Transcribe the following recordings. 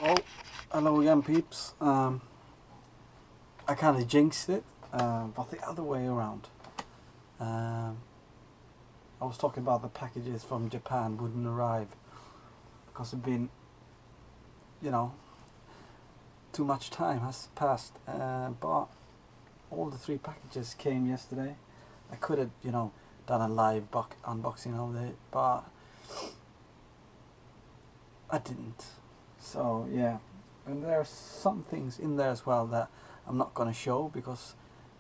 Oh, hello again, peeps. I kind of jinxed it, but the other way around. I was talking about the packages from Japan wouldn't arrive because it's been, too much time has passed. But all the 3 packages came yesterday. I could have, done a live unboxing of it, but I didn't. So yeah, and there are some things in there as well that I'm not gonna show because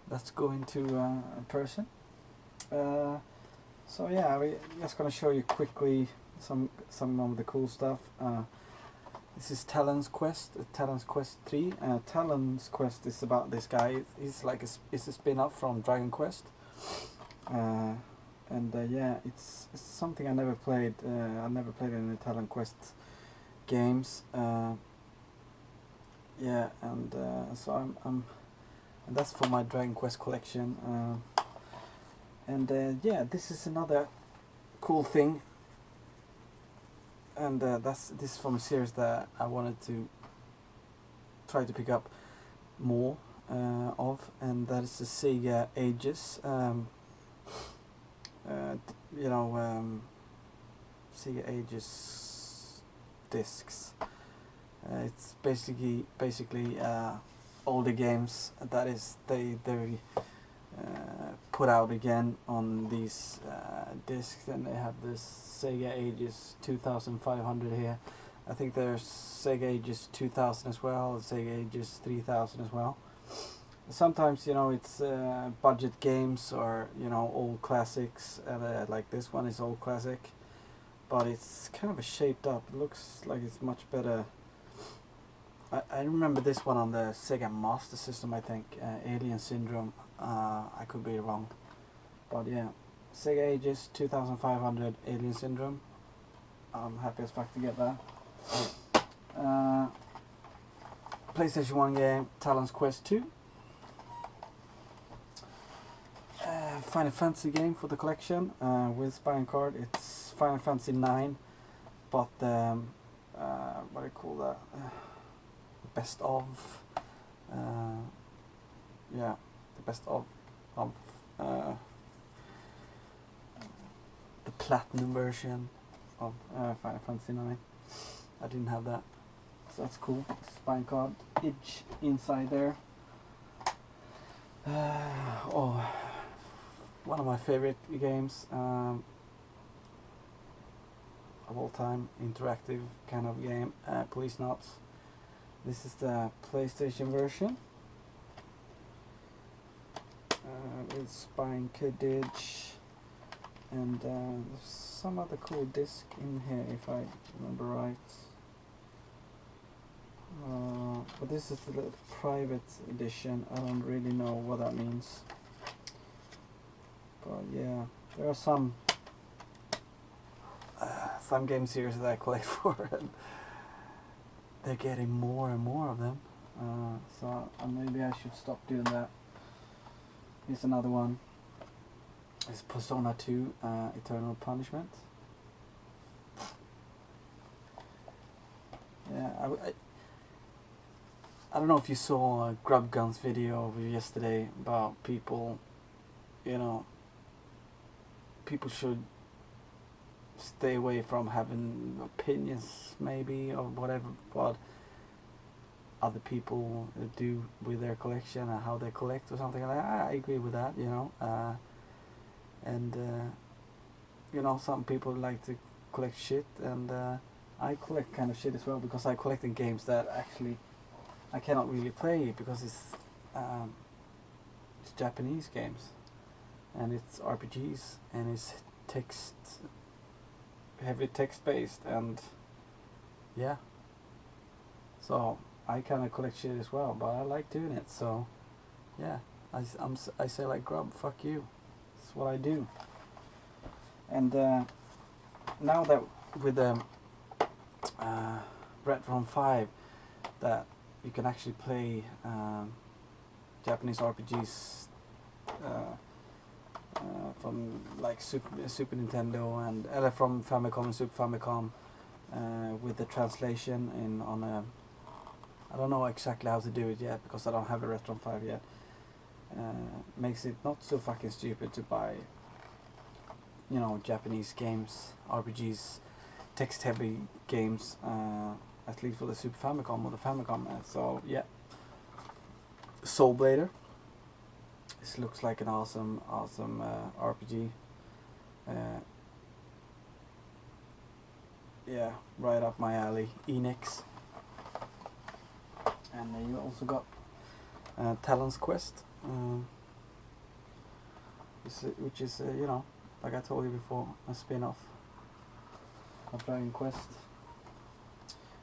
that's going to a person. So yeah, we're just gonna show you quickly some of the cool stuff. This is Talon's Quest, Talon's Quest 3. Talon's Quest is about this guy. He's like it's a spin-off from Dragon Quest. Yeah, it's something I never played. I never played any Talon Quest games. Yeah, and so I'm and that's for my Dragon Quest collection. Yeah, this is another cool thing, and this is from a series that I wanted to try to pick up more of, and that is the Sega Ages. Sega Ages discs. It's basically older games that is they put out again on these discs, and they have this Sega Ages 2500 here. I think there's Sega Ages 2000 as well, Sega Ages 3000 as well. Sometimes it's budget games or old classics, like this one is old classic, but it's kind of shaped up. It looks like it's much better. I remember this one on the Sega Master System, I think, Alien Syndrome. I could be wrong, but yeah, Sega Ages 2500 Alien Syndrome. I'm happy as fuck to get that. PlayStation 1 game, Talon's Quest 2. Final Fantasy game for the collection with Spine card. It's Final Fantasy 9, but what do you call that? Best of. Yeah, the best of the platinum version of Final Fantasy 9. I didn't have that, so that's cool. Spine card, itch inside there. One of my favorite games of all time, interactive kind of game, Policenauts. This is the PlayStation version with Spine Cardage, and there's some other cool disc in here if I remember right. But this is the private edition. I don't really know what that means. But yeah, there are some game series that I collect for, and they're getting more and more of them. So maybe I should stop doing that. Here's another one. It's Persona 2 Eternal Punishment. Yeah, I don't know if you saw Grubgun's video of yesterday about people, people should stay away from having opinions maybe or whatever what other people do with their collection and how they collect or something like that. I agree with that, some people like to collect shit, and I collect kind of shit as well, because I collect in games that actually I cannot really play because it's Japanese games, and it's RPGs, and it's heavy text based, and yeah, so I kind of collect shit as well, but I like doing it. So yeah, I say like, Grub, fuck you, that's what I do. And now that with the Retron 5 that you can actually play Japanese RPGs from like Super Nintendo and from Famicom and Super Famicom with the translation on a I don't know exactly how to do it yet because I don't have a Retron 5 yet. Makes it not so fucking stupid to buy, you know, Japanese games, RPGs, text-heavy games, at least for the Super Famicom or the Famicom. So yeah, Soul Blader. This looks like an awesome RPG. Yeah, right up my alley. Enix. And then you also got Talon's Quest, which is you know, like I told you before, a spin-off of Dragon Quest.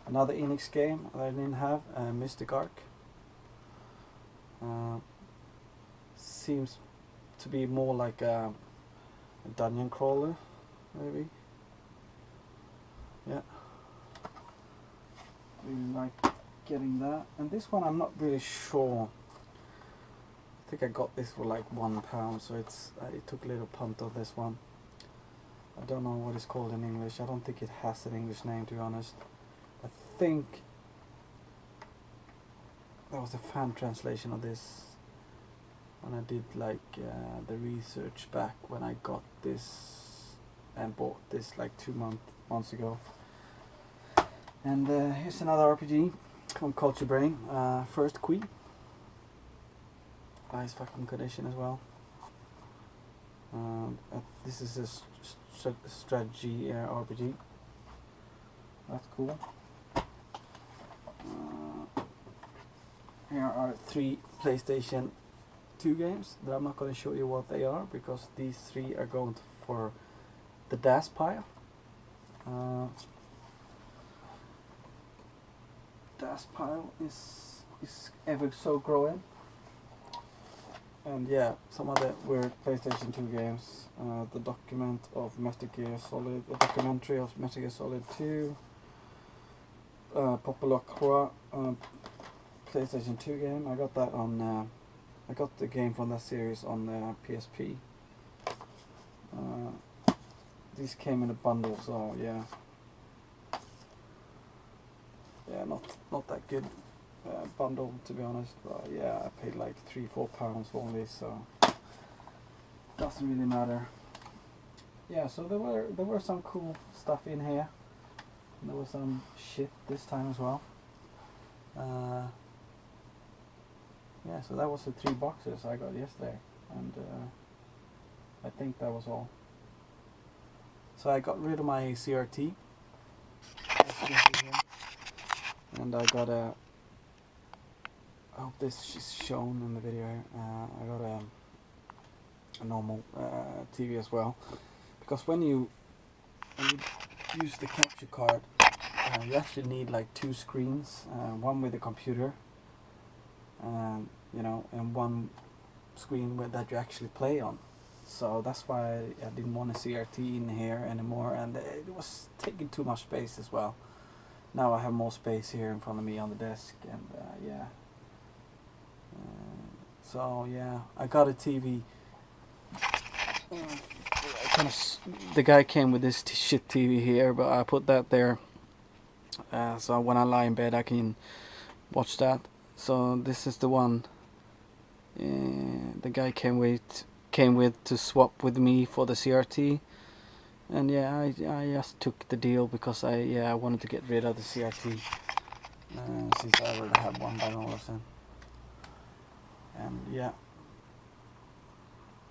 Another Enix game that I didn't have, Mystic Arc. Seems to be more like a dungeon crawler, maybe. Yeah, really like getting that. And this one I'm not really sure. I think I got this for like £1, so it's I took a little punt on this one. I don't know what it's called in English. I don't think it has an English name, to be honest. I think there was a fan translation of this when I did like the research back when I got this and bought this like 2 months ago. And here's another RPG from Culture Brain, First Queen. Nice fucking condition as well. This is a strategy RPG. That's cool. Here are 3 PlayStation 2 games that I'm not going to show you what they are because these 3 are going for the DAS pile. DAS pile is ever so growing. And yeah, some of the weird PlayStation 2 games. The document of Metal Gear Solid, the documentary of Metal Gear Solid 2. Popular Croix, PlayStation 2 game. I got that on. I got the game from that series on PSP. These came in a bundle, so yeah. Yeah, not that good bundle, to be honest. But yeah, I paid like £3-4 for all this, so doesn't really matter. Yeah, so there were some cool stuff in here. And there was some shit this time as well. Yeah, so that was the 3 boxes I got yesterday, and I think that was all. So I got rid of my CRT, as you can see here, and I got a. I hope this is shown in the video. I got a normal TV as well, because when you use the capture card, you actually need like 2 screens, one with the computer, you know, and one screen that you actually play on. So that's why I didn't want a CRT in here anymore, and it was taking too much space as well. Now I have more space here in front of me on the desk, and yeah. So yeah, I got a TV. The guy came with this shit TV here, but I put that there. So when I lie in bed, I can watch that. So this is the one the guy came with to swap with me for the CRT, and yeah, I just took the deal because I wanted to get rid of the CRT since I already have one by Olufsen. And yeah,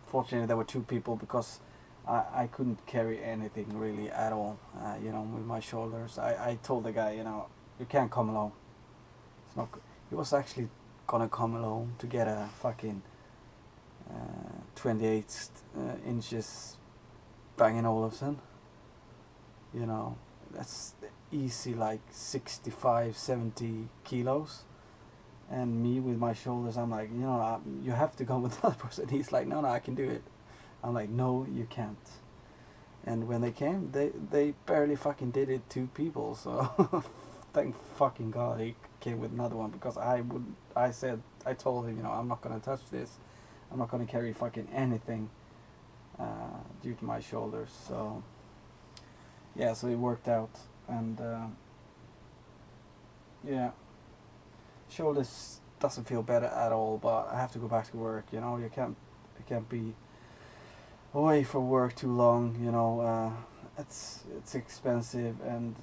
fortunately there were 2 people because I couldn't carry anything really at all, you know, with my shoulders. I told the guy, you know, you can't come along. It's not. He was actually gonna come along to get a fucking 28 inches Bang & Olufsen. You know, that's easy like 65-70 kilos. And me with my shoulders, I'm like, you know, you have to go with another person. He's like, no, I can do it. I'm like, no, you can't. And when they came, they barely fucking did it 2 people. So thank fucking God he came with another one, because I told him, you know, I'm not gonna touch this. I'm not gonna carry fucking anything due to my shoulders. So yeah, so it worked out, and yeah. shoulders doesn't feel better at all. But I have to go back to work. You know, you can't be away from work too long. You know, it's expensive, and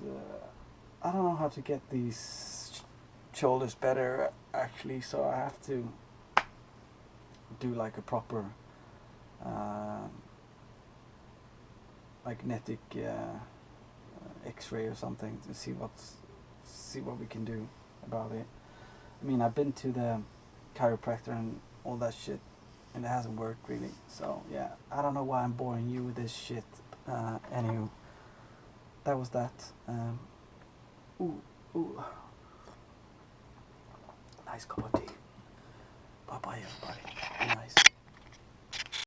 I don't know how to get these shoulders better actually. So I have to do like a proper magnetic X-ray or something to see what we can do about it. I mean, I've been to the chiropractor and all that shit, and it hasn't worked really. So yeah, I don't know why I'm boring you with this shit. Anywho, that was that. Ooh, ooh, nice cup of tea. Bye bye everybody. Be nice.